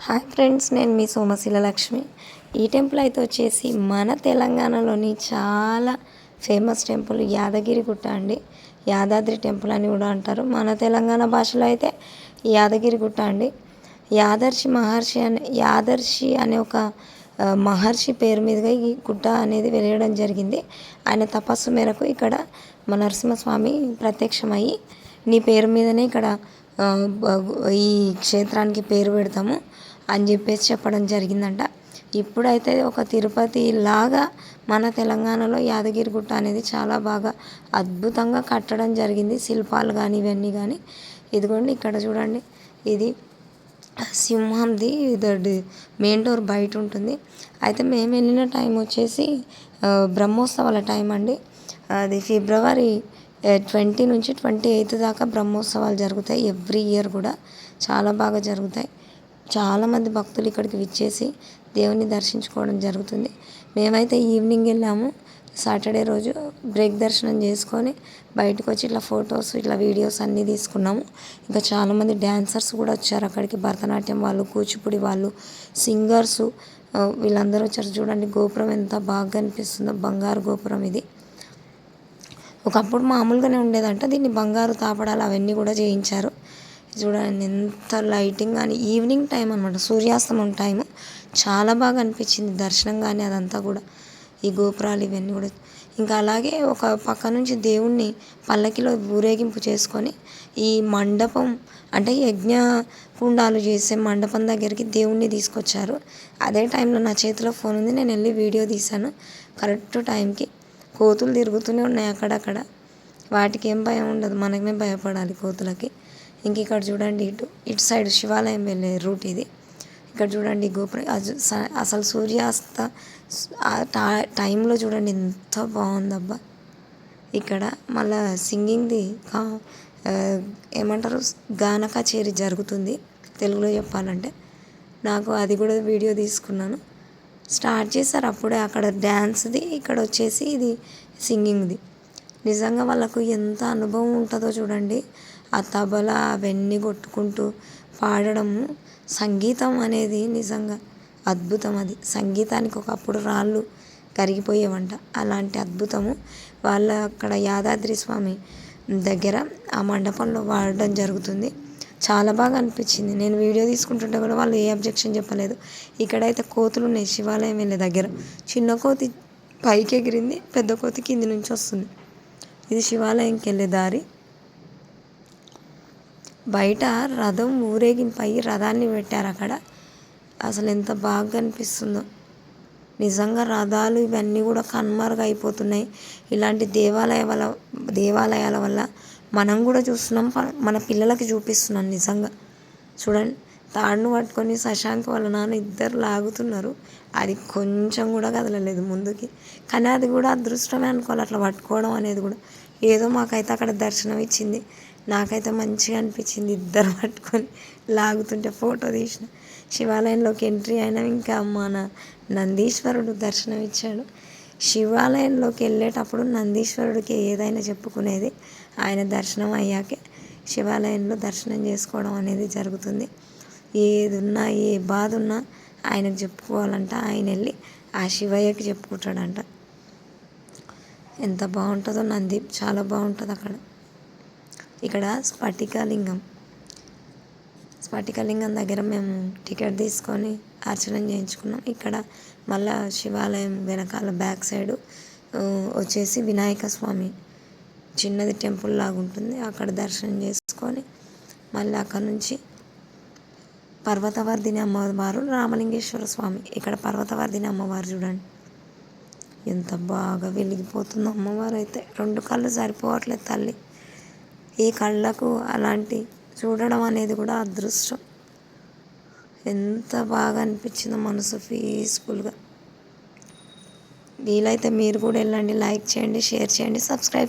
Hi friends, నేను మీ సోమశీల లక్ష్మి. ఈ temple అయితే వచ్చేసి మన తెలంగాణలోని చాలా ఫేమస్ టెంపుల్ యాదగిరిగుట్ట అండి. యాదాద్రి టెంపుల్ అని కూడా అంటారు. మన తెలంగాణ భాషలో అయితే యాదగిరిగుట్ట అండి. యాదర్శి అనే ఒక మహర్షి పేరు మీదుగా ఈ గుట్ట అనేది వెలయడం జరిగింది. ఆయన తపస్సు మేరకు ఇక్కడ మన నరసింహస్వామి ప్రత్యక్షమయ్యి నీ పేరు మీదనే ఇక్కడ ఈ క్షేత్రానికి పేరు పెడతాము అని చెప్పేసి చెప్పడం జరిగిందంట. ఇప్పుడైతే ఒక తిరుపతి లాగా మన తెలంగాణలో యాదగిరిగుట్ట అనేది చాలా బాగా అద్భుతంగా కట్టడం జరిగింది. శిల్పాలు కానీ ఇవన్నీ కానీ ఇదిగోండి ఇక్కడ చూడండి, ఇది సింహంది మెయిన్ డోర్ బయట ఉంటుంది. అయితే మేము వెళ్ళిన టైం వచ్చేసి బ్రహ్మోత్సవాల టైం అండి. అది ఫిబ్రవరి 20 నుంచి 28 దాకా బ్రహ్మోత్సవాలు జరుగుతాయి. ఎవ్రీ ఇయర్ కూడా చాలా బాగా జరుగుతాయి. చాలామంది భక్తులు ఇక్కడికి విచ్చేసి దేవుని దర్శించుకోవడం జరుగుతుంది. మేమైతే ఈవినింగ్ వెళ్ళాము. సాటర్డే రోజు బ్రేక్ దర్శనం చేసుకొని బయటకు వచ్చి ఇట్లా ఫొటోస్ ఇట్లా వీడియోస్ అన్నీ తీసుకున్నాము. ఇంకా చాలామంది డ్యాన్సర్స్ కూడా వచ్చారు అక్కడికి. భరతనాట్యం వాళ్ళు, కూచిపూడి వాళ్ళు, సింగర్సు వీళ్ళందరూ వచ్చారు. చూడండి గోపురం ఎంత బాగా కనిపిస్తుందో, బంగారు గోపురం ఇది. ఒకప్పుడు మామూలుగానే ఉండేదంట, దీన్ని బంగారు తాపడాలు అవన్నీ కూడా చేయించారు. చూడండి ఎంత లైటింగ్ కానీ, ఈవినింగ్ టైం అనమాట, సూర్యాస్తమం టైం చాలా బాగా అనిపించింది దర్శనం కానీ అదంతా కూడా. ఈ గోపురాలు ఇవన్నీ కూడా ఇంకా అలాగే ఒక పక్క నుంచి దేవుణ్ణి పల్లకిలో ఊరేగింపు చేసుకొని ఈ మండపం అంటే యజ్ఞ కుండాలు చేసే మండపం దగ్గరికి దేవుణ్ణి తీసుకొచ్చారు. అదే టైంలో నా చేతిలో ఫోన్ ఉంది, నేను వెళ్ళి వీడియో తీశాను కరెక్ట్ టైంకి. కోతులు తిరుగుతూనే ఉన్నాయి అక్కడక్కడ. వాటికి ఏం భయం ఉండదు, మనమే భయపడాలి కోతులకి. ఇంక ఇక్కడ చూడండి, ఇటు సైడ్ శివాలయం వెళ్ళే రూట్ ఇది. ఇక్కడ చూడండి గోపురం అసలు సూర్యాస్త టైంలో చూడండి ఎంత బాగుందబ్బా. ఇక్కడ మళ్ళా సింగింగ్ది ఏమంటారు, గాన కచేరీ జరుగుతుంది తెలుగులో చెప్పాలంటే. నాకు అది కూడా వీడియో తీసుకున్నాను. స్టార్ట్ చేశారు అప్పుడే అక్కడ డ్యాన్స్ది, ఇక్కడ వచ్చేసి ఇది సింగింగ్ది. నిజంగా వాళ్ళకు ఎంత అనుభవం ఉంటుందో చూడండి. ఆ తబలా అవన్నీ కొట్టుకుంటూ పాడడము, సంగీతం అనేది నిజంగా అద్భుతం. అది సంగీతానికి ఒకప్పుడు రాళ్ళు కరిగిపోయేవంట, అలాంటి అద్భుతము వాళ్ళ అక్కడ యాదాద్రి స్వామి దగ్గర ఆ మండపంలో వాడడం జరుగుతుంది. చాలా బాగా అనిపించింది. నేను వీడియో తీసుకుంటుంటే కూడా వాళ్ళు ఏ అబ్జెక్షన్ చెప్పలేదు. ఇక్కడైతే కోతులు ఉన్నాయి శివాలయం వెళ్ళే దగ్గర. చిన్న కోతి పైకి ఎగిరింది, పెద్ద కోతి కింది నుంచి వస్తుంది. ఇది శివాలయంకి వెళ్ళే దారి. బయట రథం ఊరేగింపు అయ్యి రథాన్ని పెట్టారు అక్కడ. అసలు ఎంత బాగా అనిపిస్తుందో నిజంగా. రథాలు ఇవన్నీ కూడా కనుమరుగైపోతున్నాయి. ఇలాంటి దేవాలయాల వల్ల మనం కూడా చూస్తున్నాం, మన పిల్లలకి చూపిస్తున్నాం. నిజంగా చూడండి, తాడును పట్టుకొని శశాంక్ వాళ్ళ నాన్న ఇద్దరు లాగుతున్నారు. అది కొంచెం కూడా కదలలేదు ముందుకి. కానీ అది కూడా అదృష్టమే అనుకోవాలి, అట్లా పట్టుకోవడం అనేది కూడా. ఏదో మాకైతే అక్కడ దర్శనం ఇచ్చింది. నాకైతే మంచిగా అనిపించింది, ఇద్దరు పట్టుకొని లాగుతుంటే ఫోటో తీసిన. శివాలయంలోకి ఎంట్రీ అయినా ఇంకా మన నందీశ్వరుడు దర్శనం ఇచ్చాడు. శివాలయంలోకి వెళ్ళేటప్పుడు నందీశ్వరుడికి ఏదైనా చెప్పుకునేది ఆయన దర్శనం అయ్యాకే శివాలయంలో దర్శనం చేసుకోవడం అనేది జరుగుతుంది. ఏది ఉన్నా ఏ బాధ ఉన్నా ఆయనకు చెప్పుకోవాలంట. ఆయన వెళ్ళి ఆ శివయ్యకి చెప్పుకుంటాడంట. ఎంత బాగుంటుందో నంది, చాలా బాగుంటుంది అక్కడ. ఇక్కడ స్ఫటికలింగం దగ్గర మేము టికెట్ తీసుకొని అర్చన చేయించుకున్నాం. ఇక్కడ మళ్ళా శివాలయం వెనకాల బ్యాక్ సైడు వచ్చేసి వినాయక స్వామి చిన్నది టెంపుల్ లాగా ఉంటుంది, అక్కడ దర్శనం చేసుకొని మళ్ళీ అక్కడ నుంచి పర్వతవర్ధిని అమ్మవారు, రామలింగేశ్వర స్వామి. ఇక్కడ పర్వతవర్ధిని అమ్మవారు చూడండి ఎంత బాగా వెలిగిపోతుందో అమ్మవారు. అయితే 2 కళ్ళు సరిపోవట్లేదు తల్లి. ఈ కళ్ళకు అలాంటి చూడడం అనేది కూడా అదృష్టం. ఎంత బాగా అనిపించిందో, మనసు పీస్ఫుల్గా. వీలైతే మీరు కూడా వెళ్ళండి, లైక్ చేయండి, షేర్ చేయండి, సబ్స్క్రైబ్